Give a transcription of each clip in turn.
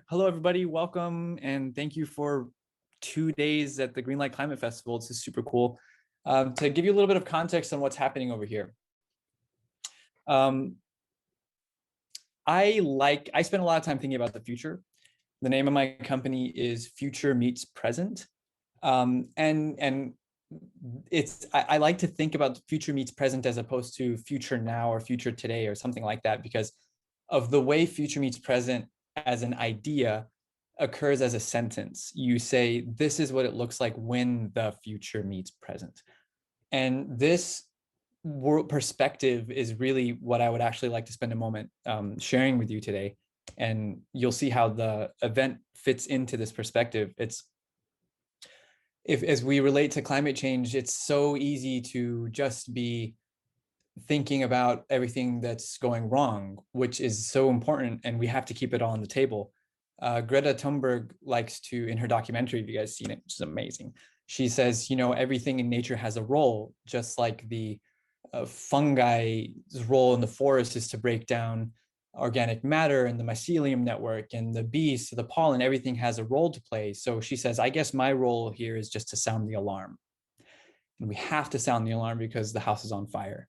Hello, everybody. Welcome and thank you for 2 days at the Greenlight Climate Festival. This is super cool. To give you a little bit of context on what's happening over here. I spend a lot of time thinking about the future. The name of my company is Future Meets Present. And I like to think about future meets present as opposed to future now or future today or something like that, because of the way future meets present as an idea occurs as a sentence. You say, this is what it looks like when the future meets present. And this world perspective is really what I would actually like to spend a moment sharing with you today. And you'll see how the event fits into this perspective. As we relate to climate change, it's so easy to just be thinking about everything that's going wrong, which is so important, and we have to keep it all on the table. Greta Thunberg likes to, in her documentary, if you guys seen it, which is amazing, she says, you know, everything in nature has a role, just like the fungi's role in the forest is to break down organic matter and the mycelium network, and the bees, the pollen, everything has a role to play. So she says, I guess my role here is just to sound the alarm. And we have to sound the alarm because the house is on fire.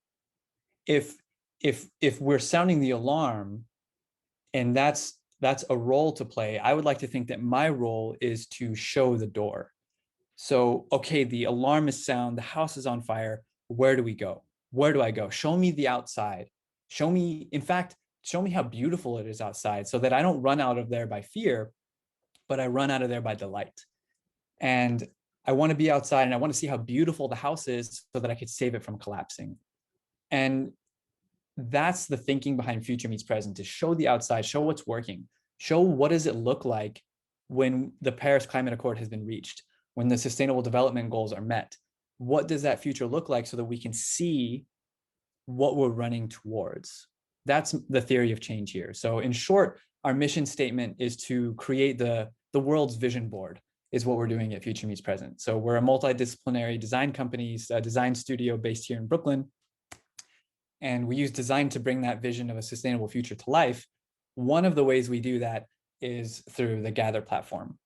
If we're sounding the alarm and that's a role to play, I would like to think that my role is to show the door. So, okay, the alarm is sound, the house is on fire. Where do we go? Where do I go? Show me the outside. Show me, in fact, show me how beautiful it is outside, so that I don't run out of there by fear, but I run out of there by delight. And I want to be outside and I want to see how beautiful the house is so that I could save it from collapsing. And that's the thinking behind Future Meets Present, to show the outside, show what's working, show what does it look like when the Paris Climate Accord has been reached, when the Sustainable Development Goals are met. What does that future look like so that we can see what we're running towards? That's the theory of change here. So in short, our mission statement is to create the world's vision board, is what we're doing at Future Meets Present. So we're a multidisciplinary design company, a design studio based here in Brooklyn. And we use design to bring that vision of a sustainable future to life. One of the ways we do that is through the Gather platform.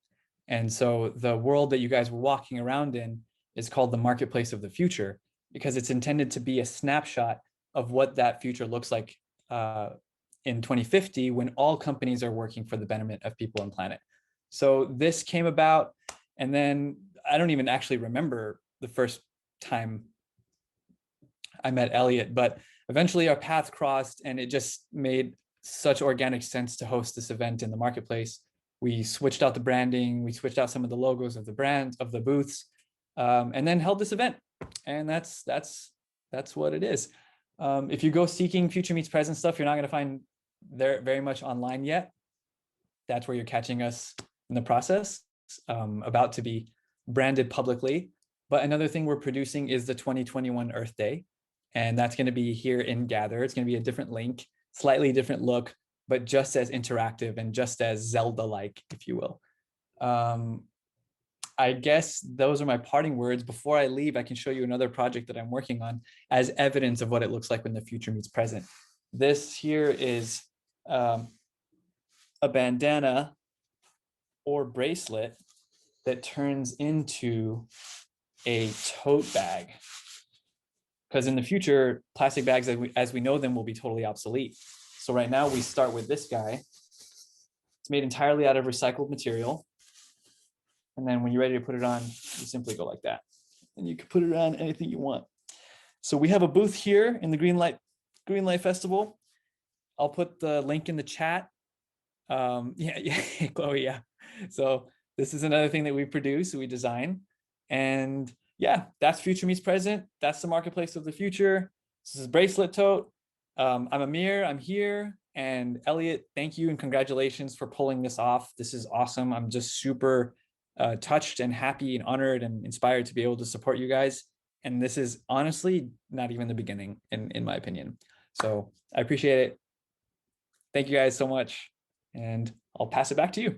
And so the world that you guys were walking around in is called the marketplace of the future, because it's intended to be a snapshot of what that future looks like in 2050, when all companies are working for the betterment of people and planet. So this came about, and then I don't even actually remember the first time I met Elliot, but eventually our paths crossed, and it just made such organic sense to host this event in the marketplace. We switched out the branding, we switched out some of the logos of the brands, of the booths, and then held this event. And that's what it is. If you go seeking Future Meets Present stuff, you're not going to find there very much online yet. That's where you're catching us in the process, about to be branded publicly. But another thing we're producing is the 2021 Earth Day. And that's going to be here in Gather. It's going to be a different link, slightly different look, but just as interactive and just as Zelda-like, if you will. I guess those are my parting words. Before I leave, I can show you another project that I'm working on as evidence of what it looks like when the future meets present. This here is a bandana or bracelet that turns into a tote bag. Because in the future, plastic bags as we know them will be totally obsolete. So right now we start with this guy. It's made entirely out of recycled material. And then when you're ready to put it on, you simply go like that. And you can put it on anything you want. So we have a booth here in the Greenlight Festival. I'll put the link in the chat. Yeah, Chloe, yeah. So this is another thing that we produce, we design. And yeah, that's Future Meets Present. That's the marketplace of the future. This is Braceletote. I'm Amer, I'm here. And Elliot, thank you and congratulations for pulling this off. This is awesome. I'm just super touched and happy and honored and inspired to be able to support you guys. And this is honestly not even the beginning, in my opinion. So I appreciate it. Thank you guys so much. And I'll pass it back to you.